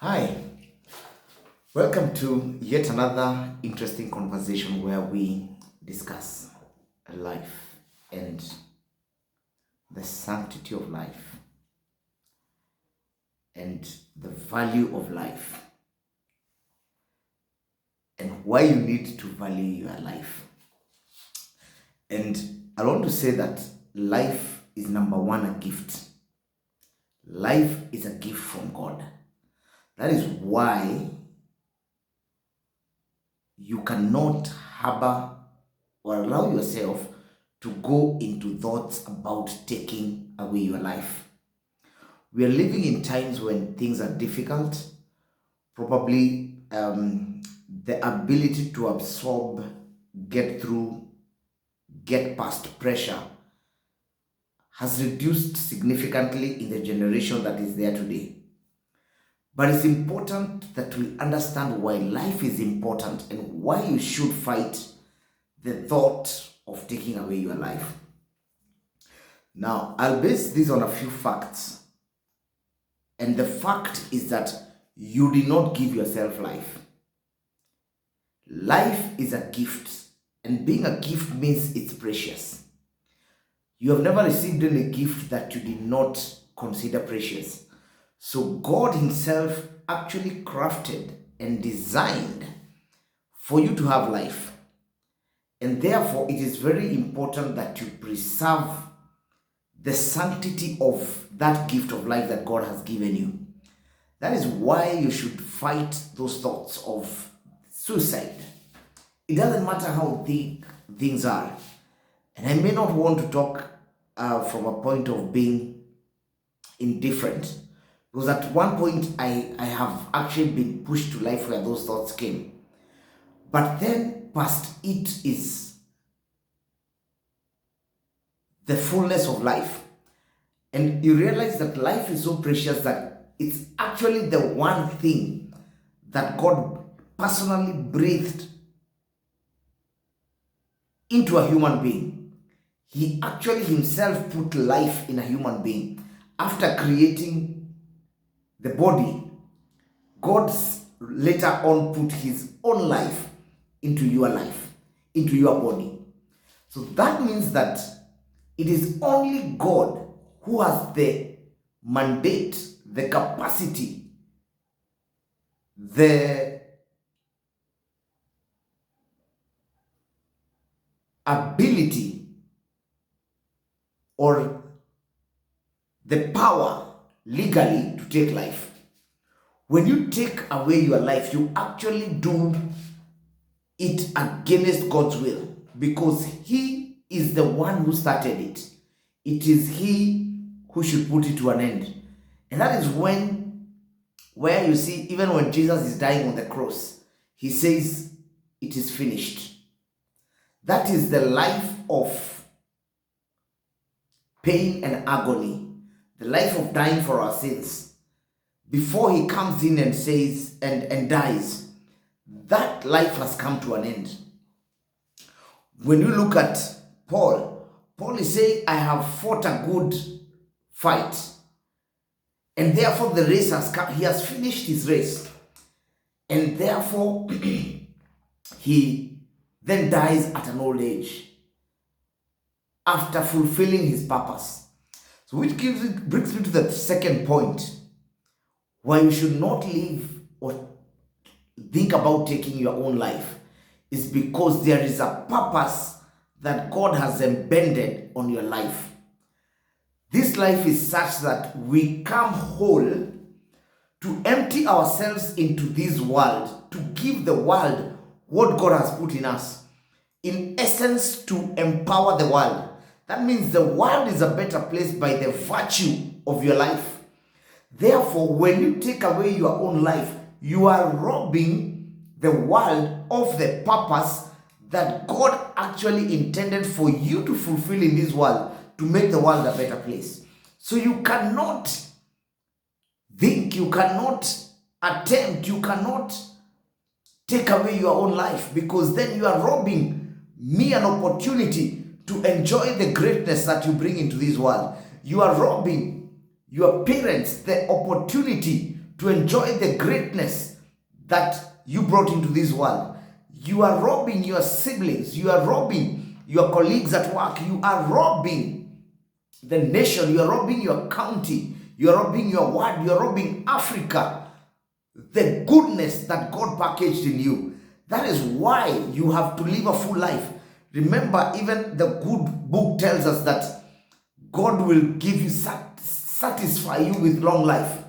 Hi, welcome to yet another interesting conversation where we discuss life and the sanctity of life and the value of life and why you need to value your life. And I want to say that life is number one, a gift. Life is a gift from God. That is why you cannot harbor or allow yourself to go into thoughts about taking away your life. We are living in times when things are difficult. Probably the ability to absorb, get through, get past pressure has reduced significantly in the generation that is there today. But it's important that we understand why life is important and why you should fight the thought of taking away your life. Now, I'll base this on a few facts. And the fact is that you did not give yourself life. Life is a gift, and being a gift means it's precious. You have never received any gift that you did not consider precious. So God Himself actually crafted and designed for you to have life. And therefore, it is very important that you preserve the sanctity of that gift of life that God has given you. That is why you should fight those thoughts of suicide. It doesn't matter how thick things are. And I may not want to talk from a point of being indifferent. Because at one point I have actually been pushed to life where those thoughts came. But then past it is the fullness of life. And you realize that life is so precious that it's actually the one thing that God personally breathed into a human being. He actually Himself put life in a human being. After creating the body, God later on put His own life into your life, into your body. So that means that it is only God who has the mandate, the capacity, the ability, or the power legally to take life. When you take away your life, you actually do it against God's will, because He is the one who started it. It is He who should put it to an end. And that is where you see, even when Jesus is dying on the cross, He says, "It is finished." That is the life of pain and agony, the life of dying for our sins. Before He comes in and says, and dies, that life has come to an end. When you look at Paul is saying, "I have fought a good fight, and therefore the race has come." He has finished his race, and therefore he then dies at an old age after fulfilling his purpose. So which brings me to the second point, why you should not live or think about taking your own life, is because there is a purpose that God has embedded on your life. This life is such that we come whole to empty ourselves into this world, to give the world what God has put in us. In essence, to empower the world. That means the world is a better place by the virtue of your life. Therefore, when you take away your own life, you are robbing the world of the purpose that God actually intended for you to fulfill in this world, to make the world a better place. So you cannot think, you cannot attempt, you cannot take away your own life, because then you are robbing me an opportunity to enjoy the greatness that you bring into this world. You are robbing your parents the opportunity to enjoy the greatness that you brought into this world, you are robbing your siblings, you are robbing your colleagues at work, you are robbing the nation, you are robbing your county, you are robbing your ward, you are robbing Africa, the goodness that God packaged in you. That is why you have to live a full life. Remember, even the good book tells us that God will give you, satisfy you with long life.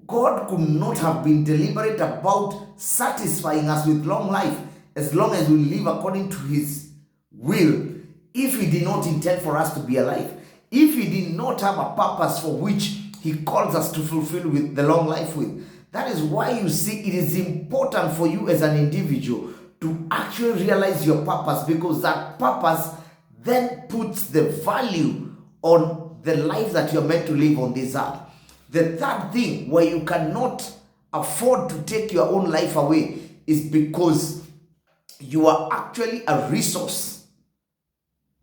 God could not have been deliberate about satisfying us with long life as long as we live according to his will, if he did not intend for us to be alive, if he did not have a purpose for which he calls us to fulfill with the long life with. That is why you see it is important for you as an individual to actually realize your purpose, because that purpose then puts the value on the life that you're meant to live on this earth. The third thing where you cannot afford to take your own life away is because you are actually a resource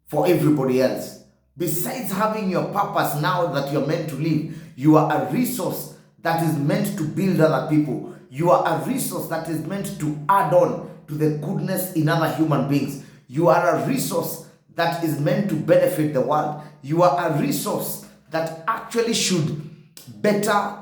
for everybody else. Besides having your purpose now that you're meant to live, you are a resource that is meant to build other people. You are a resource that is meant to add on to the goodness in other human beings. You are a resource that is meant to benefit the world. You are a resource that actually should better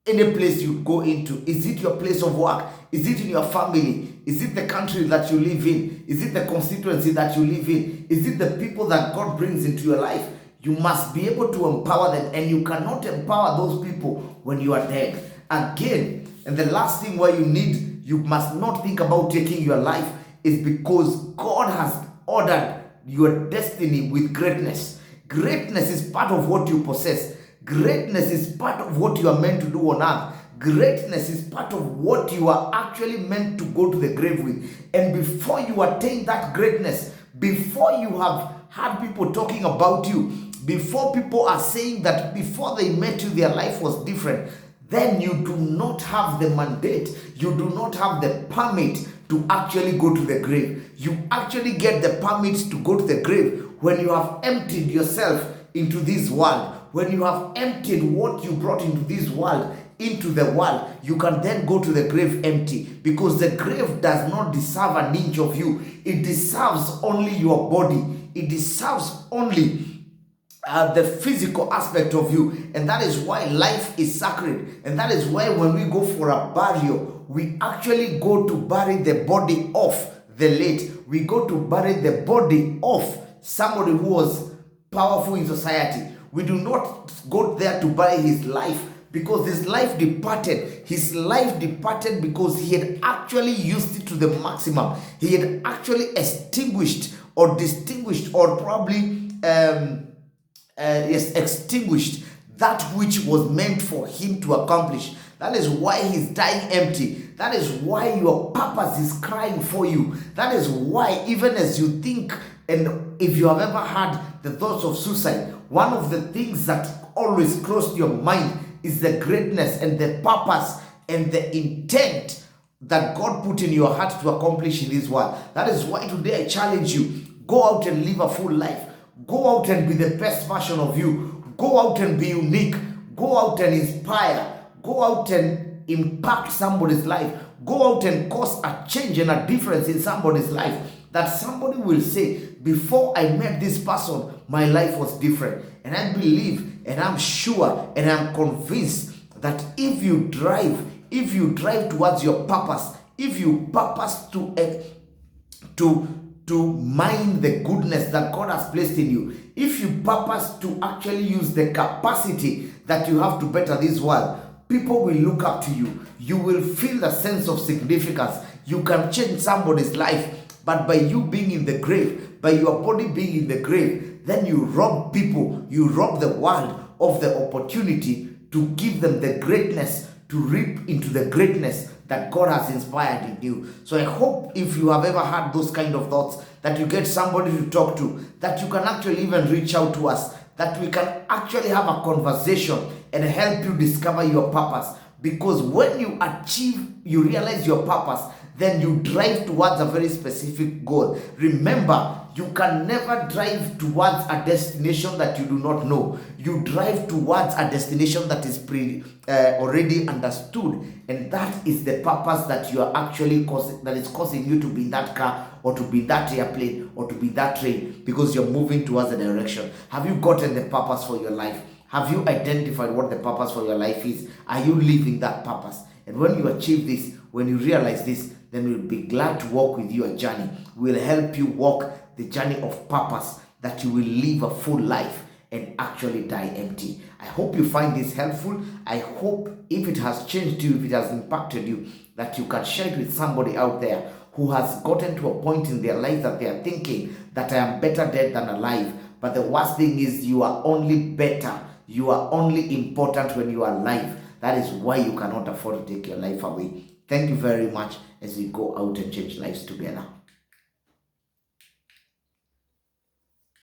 any place you go into. Is it your place of work? Is it in your family? Is it the country that you live in? Is it the constituency that you live in? Is it the people that God brings into your life? You must be able to empower them, and you cannot empower those people when you are dead. Again, and the last thing where you must not think about taking your life is because God has ordered your destiny with greatness. Greatness is part of what you possess. Greatness is part of what you are meant to do on earth. Greatness is part of what you are actually meant to go to the grave with. And before you attain that greatness, before you have had people talking about you, before people are saying that before they met you, their life was different, then you do not have the mandate, you do not have the permit to actually go to the grave. You actually get the permit to go to the grave when you have emptied yourself into this world. When you have emptied what you brought into this world, into the world, you can then go to the grave empty, because the grave does not deserve an inch of you. It deserves only your body. It deserves only the physical aspect of you. And that is why life is sacred. And that is why when we go for a burial, we actually go to bury the body of the late. We go to bury the body of somebody who was powerful in society. We do not go there to bury his life, because his life departed. His life departed because he had actually used it to the maximum. He had actually extinguished or distinguished or probably extinguished that which was meant for him to accomplish. That is why he's dying empty. That is why your purpose is crying for you. That is why, even as you think, and if you have ever had the thoughts of suicide, one of the things that always crossed your mind is the greatness and the purpose and the intent that God put in your heart to accomplish in this world. That is why today I challenge you, go out and live a full life. Go out and be the best version of you. Go out and be unique. Go out and inspire. Go out and impact somebody's life. Go out and cause a change and a difference in somebody's life, that somebody will say, before I met this person, my life was different. And I believe, and I'm sure, and I'm convinced that if you drive towards your purpose, if you purpose to mind the goodness that God has placed in you, if you purpose to actually use the capacity that you have to better this world, people will look up to you. You will feel the sense of significance. You can change somebody's life. But by you being in the grave, by your body being in the grave, then you rob people, you rob the world of the opportunity to give them the greatness, to reap into the greatness that God has inspired in you. So I hope if you have ever had those kind of thoughts, that you get somebody to talk to, that you can actually even reach out to us, that we can actually have a conversation and help you discover your purpose. Because when you realize your purpose, then you drive towards a very specific goal. Remember, You can never drive towards a destination that you do not know. You drive towards a destination that is already understood, and that is the purpose that you are actually causing you to be in that car, or to be in that airplane, or to be in that train, because you're moving towards a direction. Have you gotten the purpose for your life? Have you identified what the purpose for your life is? Are you living that purpose? And when you achieve this, when you realize this, then we'll be glad to walk with you a journey. We'll help you walk the journey of purpose, that you will live a full life and actually die empty. I hope you find this helpful. I hope if it has changed you, if it has impacted you, that you can share it with somebody out there who has gotten to a point in their life that they are thinking that I am better dead than alive. But the worst thing is, you are only better, you are only important when you are alive. That is why you cannot afford to take your life away. Thank you very much as we go out and change lives together.